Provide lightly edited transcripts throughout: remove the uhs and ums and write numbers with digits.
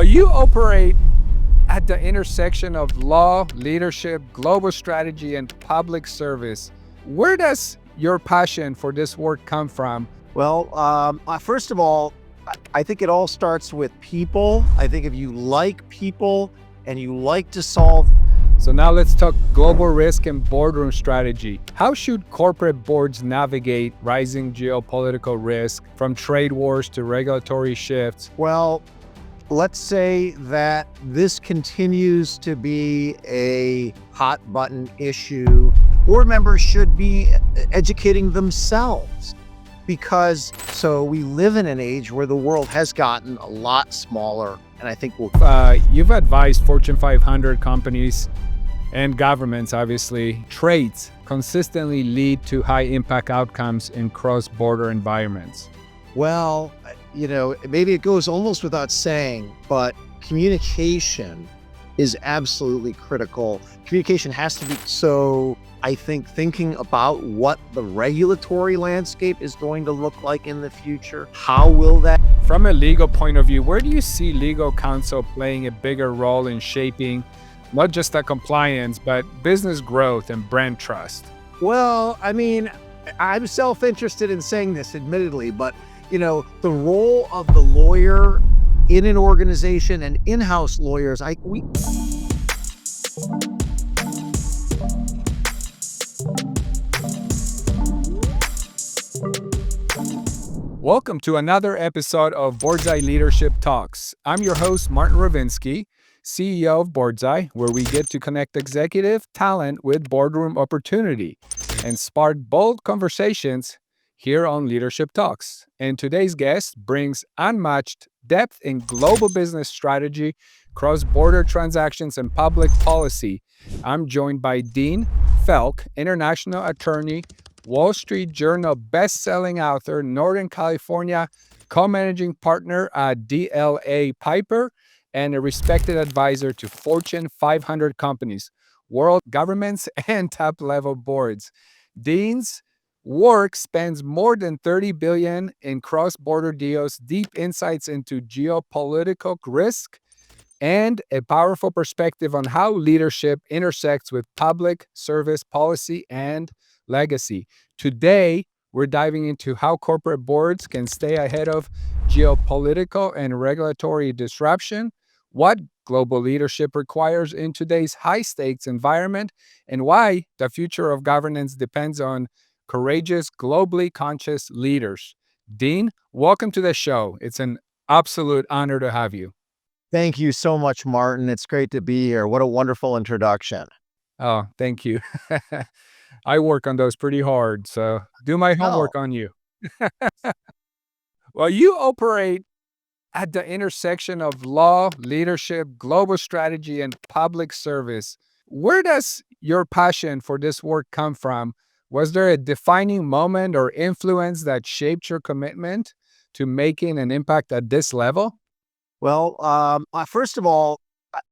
Well, you operate at the intersection of law, leadership, global strategy, and public service. Where does your passion for this work come from? First of all, I think it all starts with people. I think if you like people and you like to solve. So now let's talk global risk and boardroom strategy. How should corporate boards navigate rising geopolitical risk, from trade wars to regulatory shifts? Well, let's say that this continues to be a hot button issue. Board members should be educating themselves because we live in an age where the world has gotten a lot smaller, and I think You've advised Fortune 500 companies and governments, obviously. Trades consistently lead to high impact outcomes in cross-border environments. Well, maybe it goes almost without saying, but communication is absolutely critical. Communication has to be. So I think thinking about what the regulatory landscape is going to look like in the future, how will that? From a legal point of view, where do you see legal counsel playing a bigger role in shaping not just the compliance, but business growth and brand trust? Well, I'm self-interested in saying this, admittedly, but the role of the lawyer in an organization and in-house lawyers, Welcome to another episode of Boardsi Leadership Talks. I'm your host, Martin Rowinski, CEO of Boardsi, where we get to connect executive talent with boardroom opportunity and spark bold conversations here on Leadership Talks. And today's guest brings unmatched depth in global business strategy, cross-border transactions, and public policy. I'm joined by Dean Fealk, international attorney, Wall Street Journal best-selling author, Northern California co-managing partner at DLA Piper, and a respected advisor to Fortune 500 companies, world governments, and top-level boards. Dean's work spans more than $30 billion in cross-border deals, deep insights into geopolitical risk, and a powerful perspective on how leadership intersects with public service policy and legacy. Today, we're diving into how corporate boards can stay ahead of geopolitical and regulatory disruption, what global leadership requires in today's high-stakes environment, and why the future of governance depends on courageous, globally conscious leaders. Dean, welcome to the show. It's an absolute honor to have you. Thank you so much, Martin. It's great to be here. What a wonderful introduction. Oh, thank you. I work on those pretty hard, so do my homework on you. Well, you operate at the intersection of law, leadership, global strategy, and public service. Where does your passion for this work come from? Was there a defining moment or influence that shaped your commitment to making an impact at this level? Well, first of all,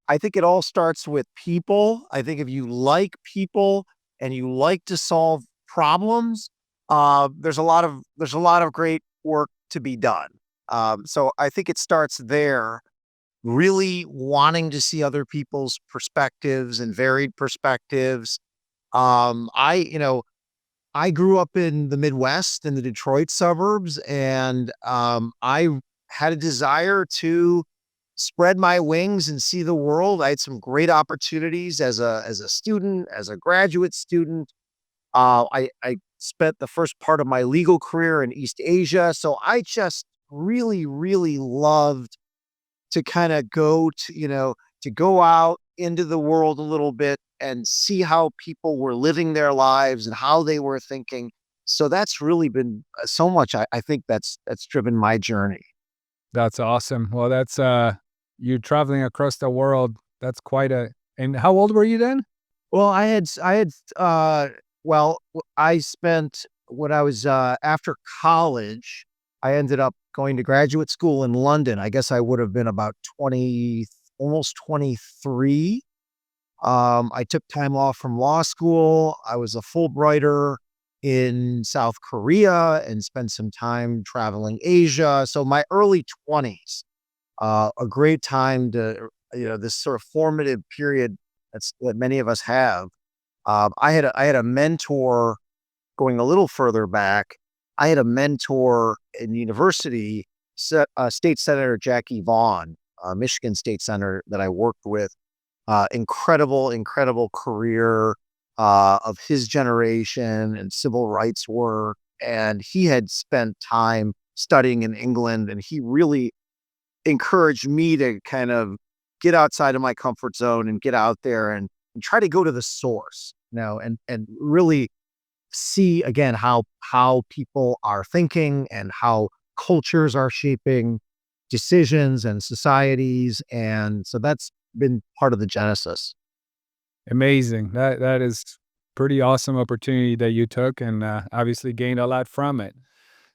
I think it all starts with people. I think if you like people and you like to solve problems, there's a lot of great work to be done. So I think it starts there, really wanting to see other people's perspectives and varied perspectives. I grew up in the Midwest in the Detroit suburbs, and I had a desire to spread my wings and see the world. I had some great opportunities as a student, as a graduate student. I spent the first part of my legal career in East Asia, so I just really, really loved to kind of to go out into the world a little bit and see how people were living their lives and how they were thinking. So that's really been so much. I think that's driven my journey. That's awesome. Well, that's you traveling across the world. That's quite a. And how old were you then? Well, I spent when I was after college, I ended up going to graduate school in London. I guess I would have been about 20, almost 23. I took time off from law school. I was a Fulbrighter in South Korea and spent some time traveling Asia. So my early 20s, a great time to, this sort of formative period that many of us have. I had a mentor going a little further back. I had a mentor in university, State Senator Jackie Vaughn, Michigan State Senator that I worked with. Incredible career of his generation and civil rights work. And he had spent time studying in England, and he really encouraged me to kind of get outside of my comfort zone and get out there and try to go to the source, and really see again how people are thinking and how cultures are shaping decisions and societies. And so that's been part of the genesis. Amazing. That is pretty awesome opportunity that you took and obviously gained a lot from it.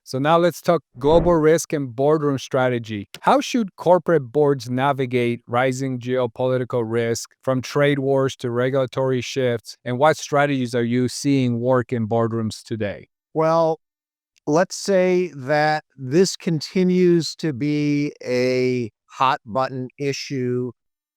So now let's talk global risk and boardroom strategy. How should corporate boards navigate rising geopolitical risk from trade wars to regulatory shifts? And what strategies are you seeing work in boardrooms today? Well, let's say that this continues to be a hot button issue.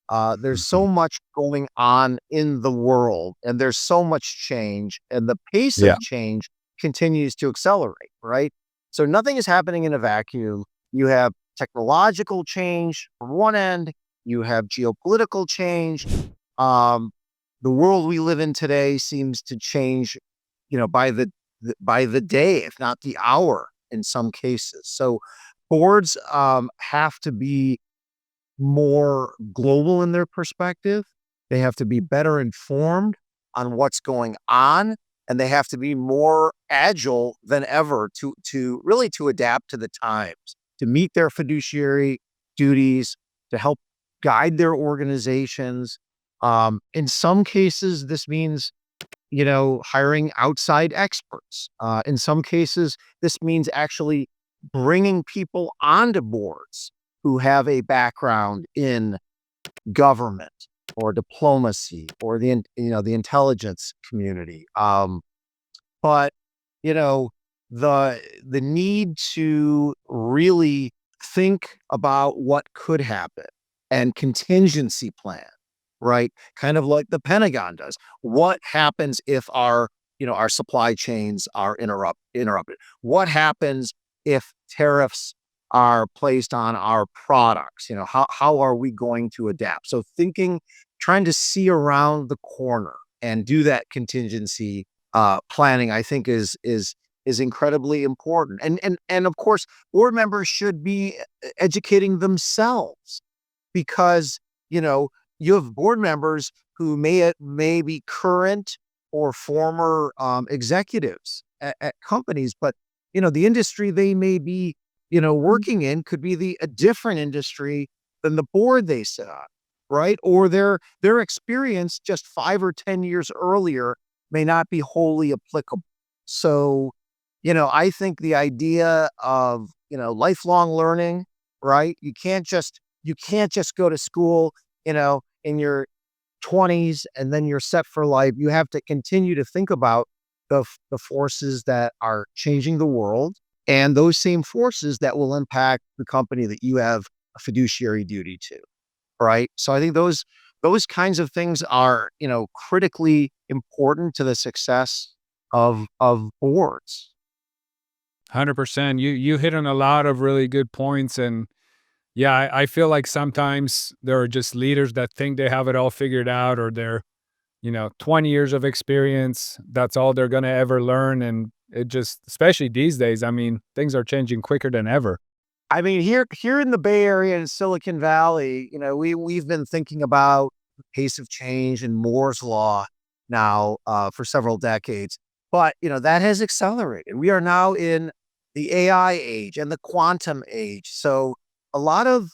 There's so Mhm. much going on in the world, and there's so much change, and the pace Yeah. of change continues to accelerate, right? So nothing is happening in a vacuum. You have technological change from one end, you have geopolitical change. Um, the world we live in today seems to change, by the day, if not the hour, in some cases. So boards have to be more global in their perspective. They have to be better informed on what's going on, and they have to be more agile than ever to really to adapt to the times, to meet their fiduciary duties, to help guide their organizations. In some cases, this means hiring outside experts. In some cases, this means actually bringing people onto boards who have a background in government or diplomacy or the intelligence community. But you know, the need to really think about what could happen and contingency plan, right? Kind of like the Pentagon does. What happens if our supply chains are interrupted? What happens if tariffs are placed on our products? How are we going to adapt? So trying to see around the corner and do that contingency planning, I think is incredibly important. And of course, board members should be educating themselves, because you know you have board members who may be current or former executives at companies, but the industry they may be working in could be a different industry than the board they sit on, right? Or their experience just 5 or 10 years earlier may not be wholly applicable. So, I think the idea of, lifelong learning, right? You can't just go to school, in your 20s and then you're set for life. You have to continue to think about the forces that are changing the world, and those same forces that will impact the company that you have a fiduciary duty to. Right. So I think those kinds of things are, critically important to the success of boards. 100%. You hit on a lot of really good points. And yeah, I feel like sometimes there are just leaders that think they have it all figured out, or they're, 20 years of experience. That's all they're going to ever learn. And it just, especially these days, I mean, things are changing quicker than ever. I mean, here in the Bay Area and Silicon Valley, we've been thinking about the pace of change and Moore's law now for several decades, but that has accelerated. We are now in the AI age and the quantum age. So a lot of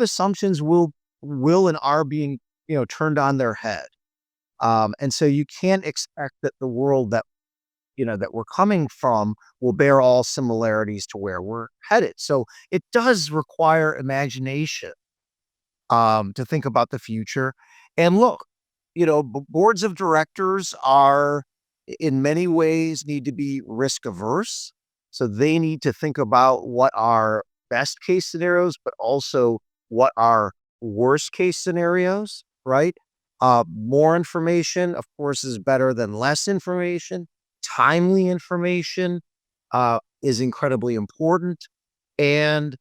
assumptions will and are being turned on their head. And so you can't expect that the world that we're coming from will bear all similarities to where we're headed. So it does require imagination to think about the future. And look, boards of directors are in many ways need to be risk averse. So they need to think about what are best case scenarios, but also what are worst case scenarios, right? More information, of course, is better than less information. Timely information is incredibly important. And,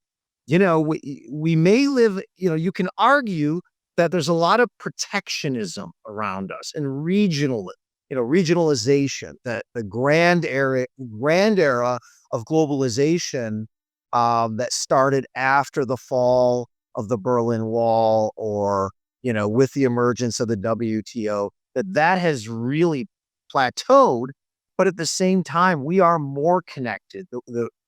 we may live, you can argue that there's a lot of protectionism around us and regionalization, that the grand era of globalization that started after the fall of the Berlin Wall, or with the emergence of the WTO, that has really plateaued. But at the same time, we are more connected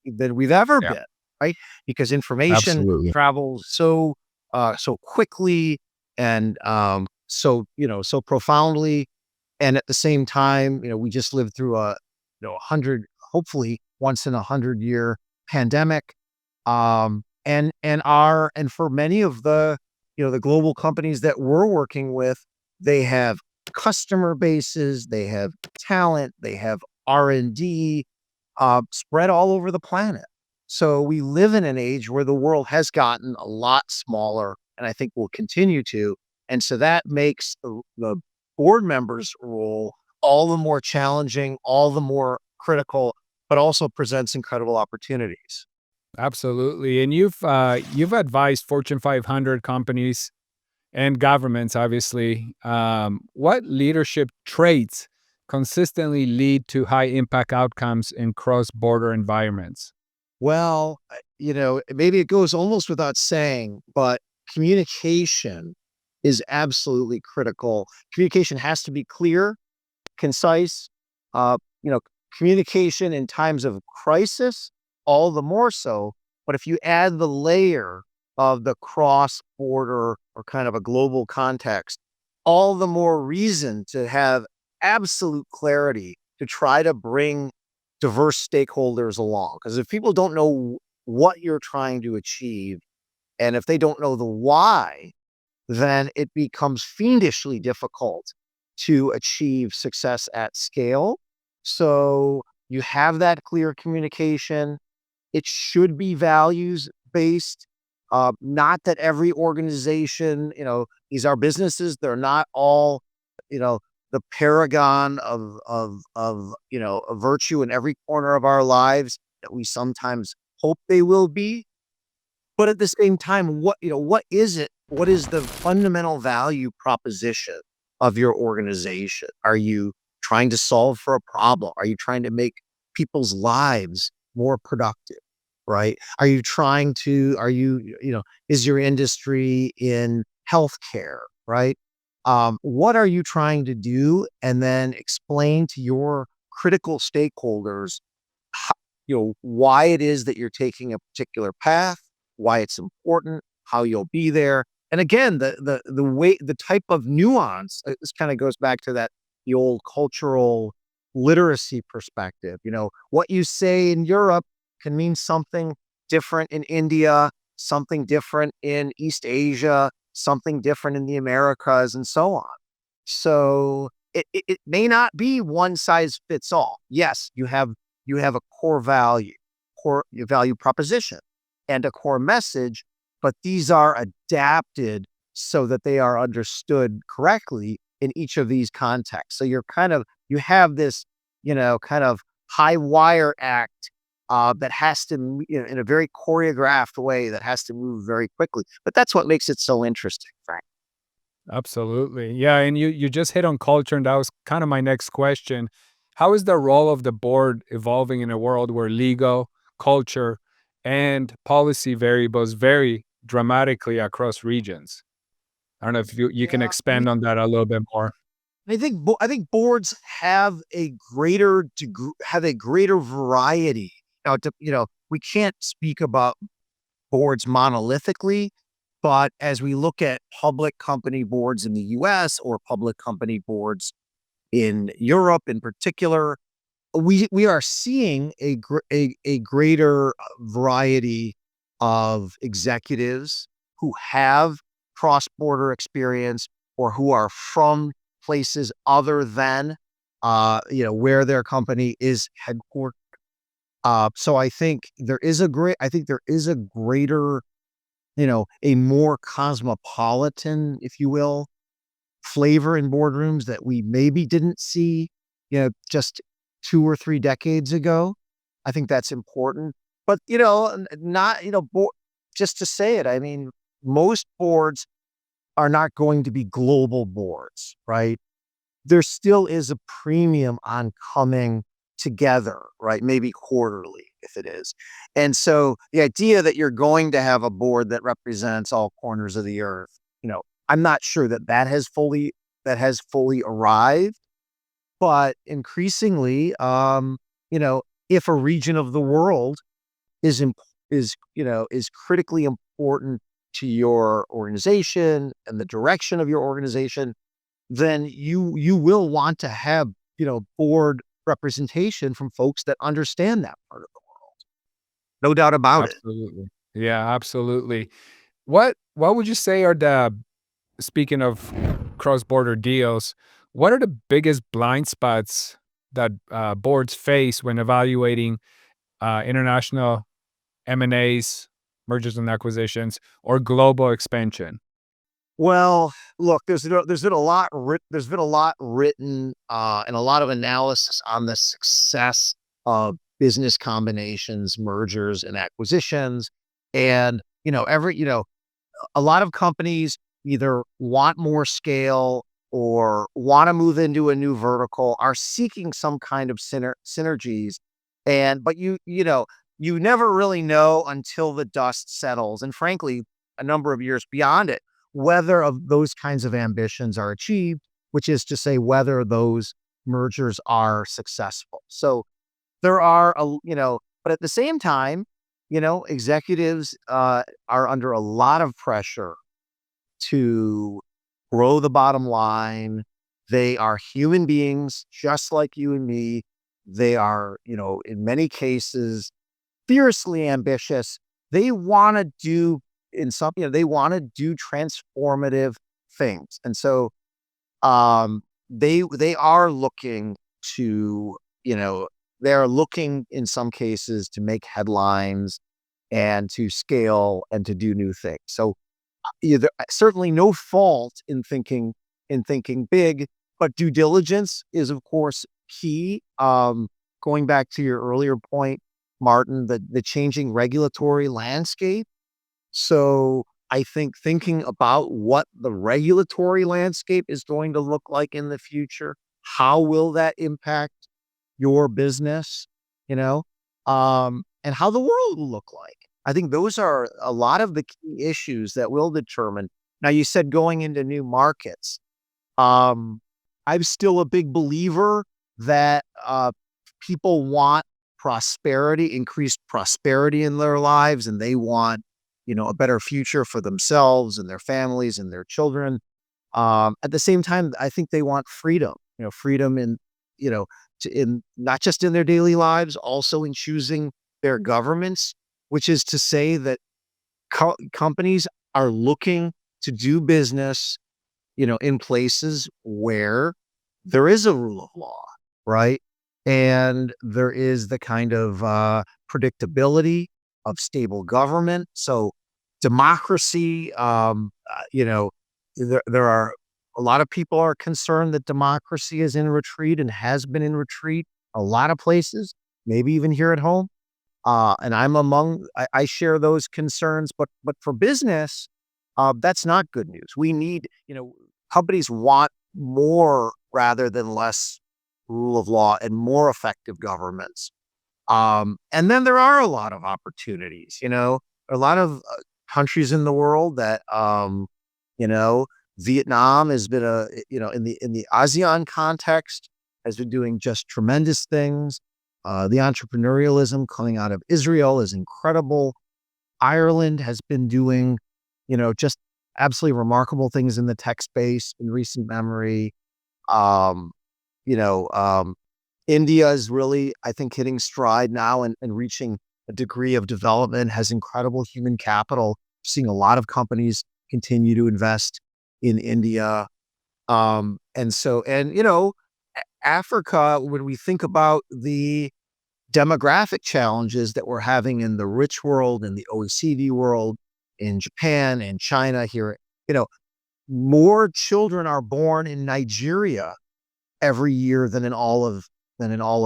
than we've ever Yeah, been, right? Because information absolutely. travels so quickly, and so profoundly. And at the same time, we just lived through a 100, hopefully once in 100-year pandemic. And for many of the global companies that we're working with, they have customer bases, they have talent, they have R&D spread all over the planet. So we live in an age where the world has gotten a lot smaller, and I think will continue to. And so that makes the board members' role all the more challenging, all the more critical, but also presents incredible opportunities. Absolutely. And you've advised Fortune 500 companies and governments, obviously. What leadership traits consistently lead to high impact outcomes in cross-border environments? Well, maybe it goes almost without saying, but communication is absolutely critical. Communication has to be clear, concise. Uh, you know, Communication in times of crisis, all the more so. But if you add the layer of the cross border or kind of a global context, all the more reason to have absolute clarity to try to bring diverse stakeholders along. Because if people don't know what you're trying to achieve, and if they don't know the why, then it becomes fiendishly difficult to achieve success at scale. So you have that clear communication. It should be values based. Not that every organization, these are businesses. They're not all, you know, the paragon of a virtue in every corner of our lives that we sometimes hope they will be. But at the same time, what is it? What is the fundamental value proposition of your organization? Are you trying to solve for a problem? Are you trying to make people's lives more productive? Right? Is your industry in healthcare? Right? What are you trying to do? And then explain to your critical stakeholders why it is that you're taking a particular path, why it's important, how you'll be there. And again, the type of nuance, this kind of goes back to the old cultural literacy perspective. What you say in Europe can mean something different in India, something different in East Asia, something different in the Americas, and so on. So it may not be one size fits all. Yes, you have a core value, core value proposition, and a core message, but these are adapted so that they are understood correctly in each of these contexts. So you have this, kind of high wire act that has to, in a very choreographed way, that has to move very quickly. But that's what makes it so interesting, Frank. Absolutely. Yeah, and you just hit on culture, and that was kind of my next question. How is the role of the board evolving in a world where legal, culture, and policy variables vary dramatically across regions? I don't know if you can Yeah, expand on that a little bit more. I think boards have a greater variety. We can't speak about boards monolithically, but as we look at public company boards in the US or public company boards in Europe in particular, we are seeing a greater variety of executives who have cross-border experience, or who are from places other than where their company is headquartered. So I think there is a greater a more cosmopolitan, if you will, flavor in boardrooms that we maybe didn't see, just 2 or 3 decades ago. I think that's important. But, not, just to say it, I mean, most boards are not going to be global boards, right? There still is a premium on coming together, right? Maybe quarterly if it is. And so the idea that you're going to have a board that represents all corners of the earth, I'm not sure that has fully arrived, but increasingly, if a region of the world is is critically important to your organization and the direction of your organization, then you will want to have, board representation from folks that understand that part of the world. No doubt about it. Absolutely. Yeah, absolutely. What would you say are the speaking of cross-border deals, what are the biggest blind spots that boards face when evaluating international M&As, mergers and acquisitions, or global expansion? Well, look, there's been a lot written, and a lot of analysis on the success of business combinations, mergers, and acquisitions. And, a lot of companies either want more scale or want to move into a new vertical, are seeking some kind of synergies. But you never really know until the dust settles. And frankly, a number of years beyond it, whether of those kinds of ambitions are achieved, which is to say whether those mergers are successful. So there are, but at the same time, executives are under a lot of pressure to grow the bottom line. They are human beings just like you and me. They are, in many cases, fiercely ambitious. They want to do they want to do transformative things. And so they are looking to, they are looking in some cases to make headlines and to scale and to do new things. So certainly no fault in thinking big, but due diligence is of course key. Going back to your earlier point, Martin, the changing regulatory landscape. So I think thinking about what the regulatory landscape is going to look like in the future, how will that impact your business, and how the world will look like. I think those are a lot of the key issues that will determine. Now, you said going into new markets. Um, I'm still a big believer that people want prosperity, increased prosperity in their lives, and they want, a better future for themselves and their families and their children. At the same time, I think they want freedom, freedom in, in not just in their daily lives, also in choosing their governments, which is to say that companies are looking to do business, in places where there is a rule of law, right? And there is the kind of predictability of stable government. So democracy, there are a lot of people are concerned that democracy is in retreat and has been in retreat a lot of places, maybe even here at home. And I share those concerns, but for business, that's not good news. We need, companies want more rather than less rule of law and more effective governments. And then there are a lot of opportunities, a lot of countries in the world that, you know, Vietnam has been in the ASEAN context has been doing just tremendous things. The entrepreneurialism coming out of Israel is incredible. Ireland has been doing, just absolutely remarkable things in the tech space in recent memory. Um, you know, um, India is really, I think, hitting stride now and reaching a degree of development, has incredible human capital. Seeing a lot of companies continue to invest in India. Africa, when we think about the demographic challenges that we're having in the rich world, in the OECD world, in Japan, in China, here, you know, more children are born in Nigeria every year than in all of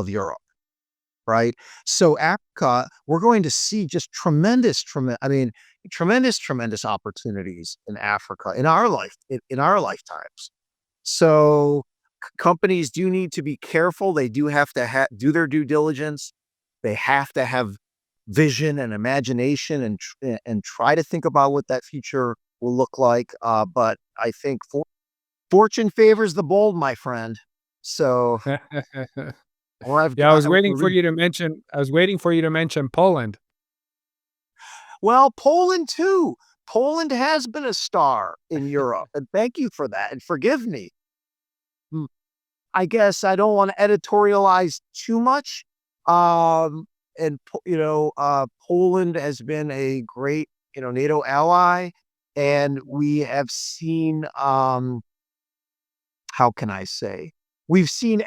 Europe, right? So Africa, we're going to see just tremendous opportunities in Africa in our lifetimes. So companies do need to be careful. They do have to do their due diligence. They have to have vision and imagination and try to think about what that future will look like. But I think fortune favors the bold, my friend. So, or I've Yeah, got, I was waiting for you to mention Poland. well, Poland too. Poland has been a star in Europe, and thank you for that. And forgive me. Hmm, I guess I don't want to editorialize too much. Poland has been a great, NATO ally, and we have seen, how can I say, we've seen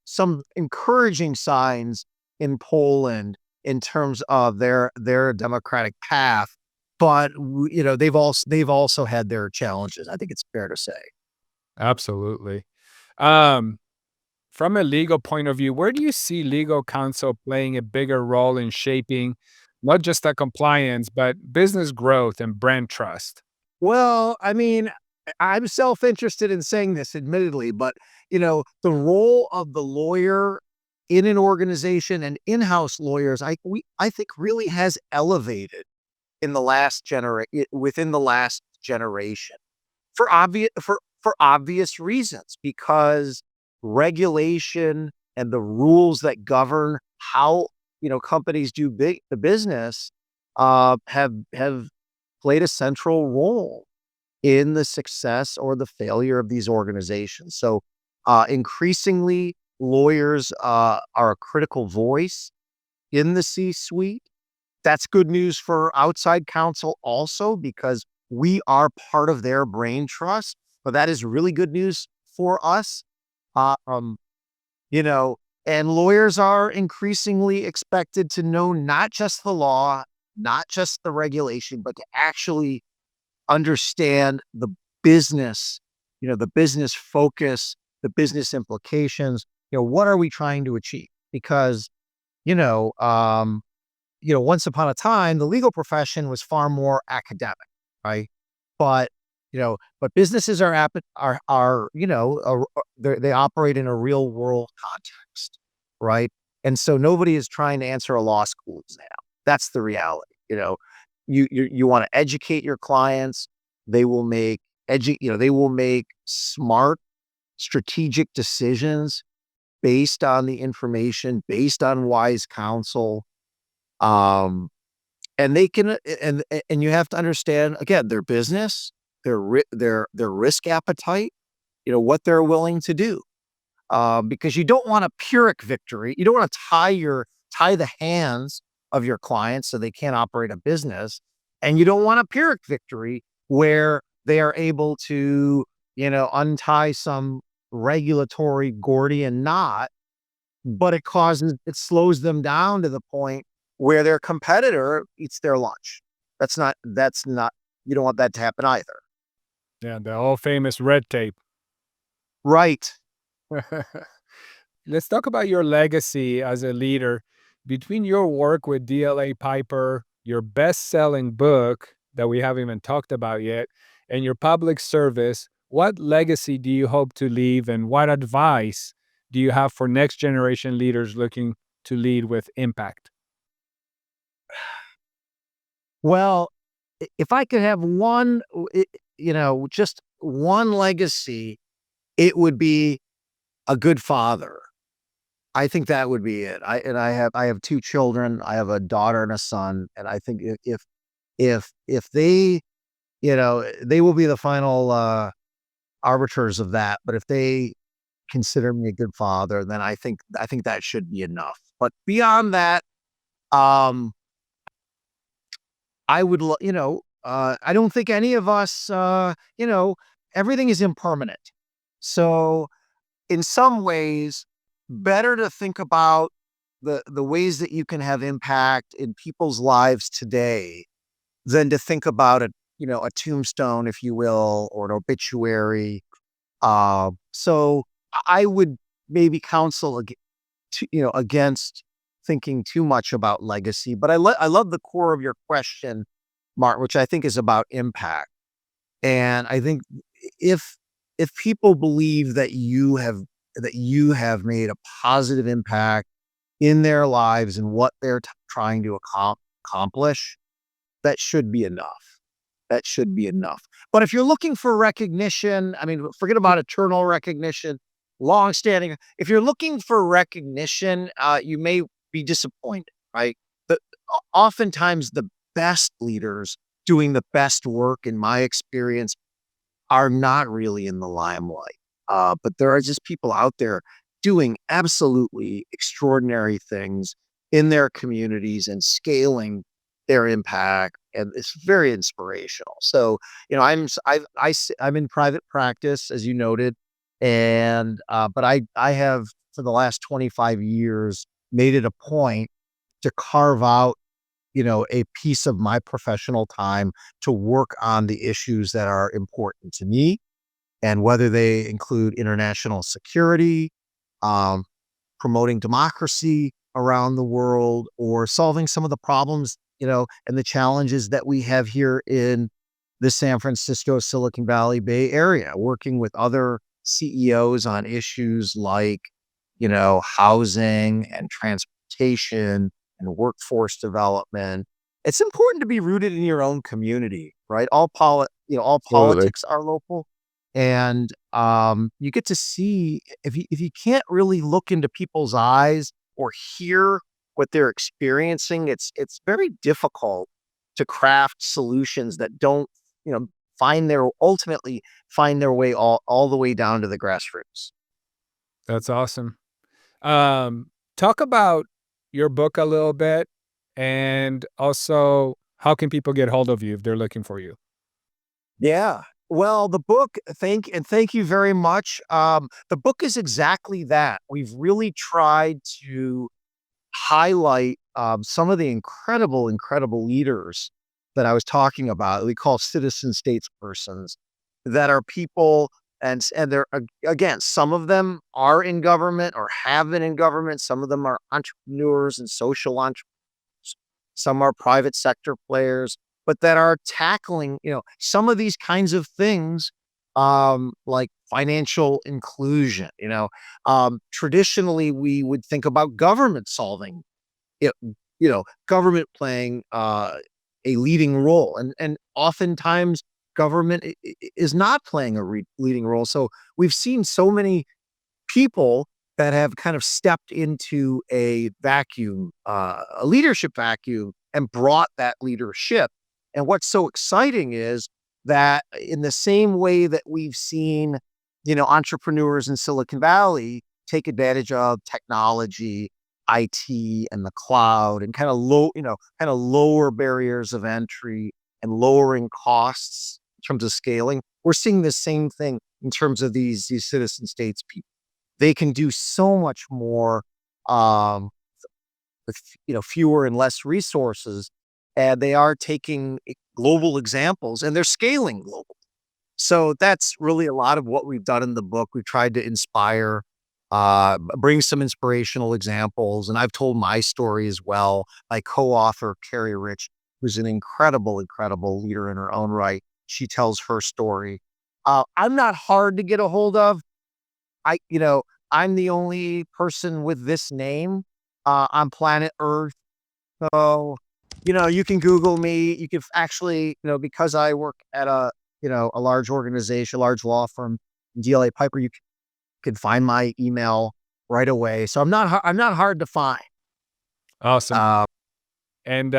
some encouraging signs in Poland in terms of their democratic path, but they've also had their challenges. I think it's fair to say. Absolutely. Um, from a legal point of view, where do you see legal counsel playing a bigger role in shaping not just the compliance, but business growth and brand trust? Well, I mean, I'm self-interested in saying this admittedly, but the role of the lawyer in an organization and in-house lawyers, I think really has elevated within the last generation for obvious reasons, because regulation and the rules that govern how companies do the business have played a central role in the success or the failure of these organizations. So increasingly, lawyers are a critical voice in the C-suite. That's good news for outside counsel also, because we are part of their brain trust. But that is really good news for us. Uh, um, you know, and lawyers are increasingly expected to know not just the law, not just the regulation, but to actually understand the business, the business focus, the business implications. What are we trying to achieve? Because, you know, um, once upon a time, the legal profession was far more academic, right? But but businesses they operate in a real world context, right? And so nobody is trying to answer a law school exam. That's the reality. You want to educate your clients. They will make they will make smart, strategic decisions based on the information, based on wise counsel. Um, and they can and you have to understand, again, their business, their risk appetite, what they're willing to do. Because you don't want a Pyrrhic victory. You don't want to tie the hands of your clients so they can't operate a business. And you don't want a Pyrrhic victory where they are able to, untie some regulatory Gordian knot, but it slows them down to the point where their competitor eats their lunch. That's not, you don't want that to happen either. Yeah, the all famous red tape. Right. Let's talk about your legacy as a leader. Between your work with DLA Piper, your best selling book that we haven't even talked about yet, and your public service, what legacy do you hope to leave, and what advice do you have for next generation leaders looking to lead with impact? Well, if I could have just one legacy, it would be a good father. I think that would be it. I have two children. I have a daughter and a son, and I think if they, they will be the final arbiters of that. But if they consider me a good father, then I think that should be enough. But beyond that, um, I don't think any of us, everything is impermanent. So in some ways, better to think about the ways that you can have impact in people's lives today than to think about a tombstone, if you will, or an obituary. So I would maybe counsel against thinking too much about legacy. But I love the core of your question, Martin, which I think is about impact. And I think if if people believe that you have made a positive impact in their lives and what they're trying to accomplish, that should be enough. That should be enough. But if you're looking for recognition, I mean, forget about eternal recognition, long-standing. If you're looking for recognition, you may be disappointed, right? But oftentimes, the best leaders doing the best work, in my experience, are not really in the limelight. But there are just people out there doing absolutely extraordinary things in their communities and scaling their impact, and it's very inspirational. So, I'm in private practice, as you noted, and but I have for the last 25 years made it a point to carve out a piece of my professional time to work on the issues that are important to me, and whether they include international security, um, promoting democracy around the world, or solving some of the problems, and the challenges that we have here in the San Francisco, Silicon Valley Bay Area, working with other CEOs on issues like, housing and transportation and workforce development. It's important to be rooted in your own community, right? All Absolutely. politics are local, and you get to see if you can't really look into people's eyes or hear what they're experiencing, it's very difficult to craft solutions that don't, you know, ultimately find their way all the way down to the grassroots. That's awesome. Talk about your book a little bit, and also how can people get hold of you if they're looking for you? Yeah. Well, the book, thank you very much. The book is exactly that. We've really tried to highlight some of the incredible leaders that I was talking about. We call citizen statespersons, that are people, and they're again, some of them are in government or have been in government. Some of them are entrepreneurs and social entrepreneurs. Some are private sector players, but that are tackling, some of these kinds of things, like financial inclusion. Traditionally, we would think about government solving it, government playing a leading role, and oftentimes government is not playing a leading role. So we've seen so many people that have kind of stepped into a vacuum, a leadership vacuum, and brought that leadership. And what's so exciting is that in the same way that we've seen, entrepreneurs in Silicon Valley take advantage of technology, IT, and the cloud, and kind of lower barriers of entry and lowering costs in terms of scaling, we're seeing the same thing in terms of these citizen states people. They can do so much more, um, with fewer and less resources, and they are taking global examples and they're scaling global. So that's really a lot of what we've done in the book. We've tried to inspire, bring some inspirational examples, and I've told my story as well. My co-author, Carrie Rich, who's an incredible leader in her own right. She tells her story. I'm not hard to get a hold of. I, you know, I'm the only person with this name on planet Earth. So, you can Google me. You can actually, because I work at a large organization, large law firm, DLA Piper, you can find my email right away. So I'm not hard to find. Awesome. Uh, And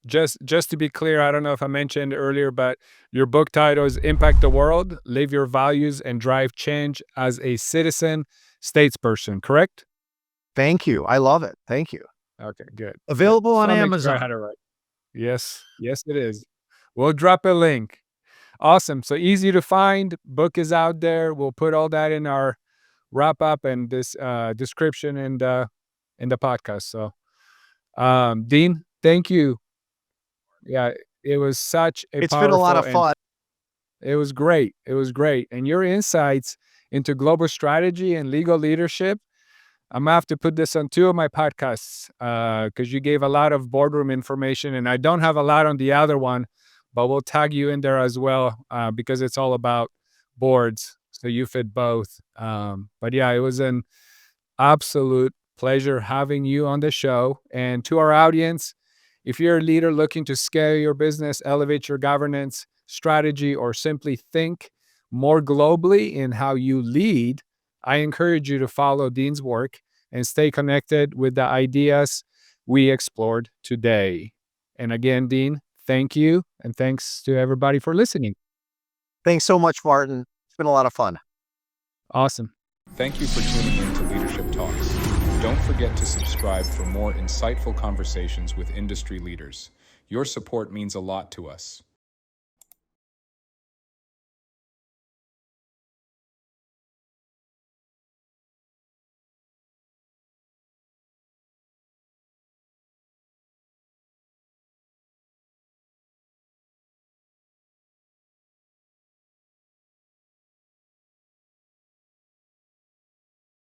just to be clear, I don't know if I mentioned earlier, but your book title is "Impact the World: Live Your Values and Drive Change as a Citizen Statesperson." Correct? Thank you. I love it. Thank you. Okay, good. Good. Available Just on want to make sure I Amazon. had it right. Yes, yes, it is. We'll drop a link. Awesome. So easy to find. Book is out there. We'll put all that in our wrap up and this description in the podcast. So, Dean, thank you. Yeah, It was such a It's been a lot powerful of and fun. it was great. It was great. And your insights into global strategy and legal leadership, I'm gonna have to put this on 2 of my podcasts, because you gave a lot of boardroom information, and I don't have a lot on the other one, but we'll tag you in there as well, because it's all about boards, so you fit both. But yeah, it was an absolute pleasure having you on the show. And to our audience, if you're a leader looking to scale your business, elevate your governance strategy, or simply think more globally in how you lead, I encourage you to follow Dean's work and stay connected with the ideas we explored today. And again, Dean, thank you. And thanks to everybody for listening. Thanks so much, Martin. It's been a lot of fun. Awesome. Thank you for tuning in to Leadership Talks. Don't forget to subscribe for more insightful conversations with industry leaders. Your support means a lot to us.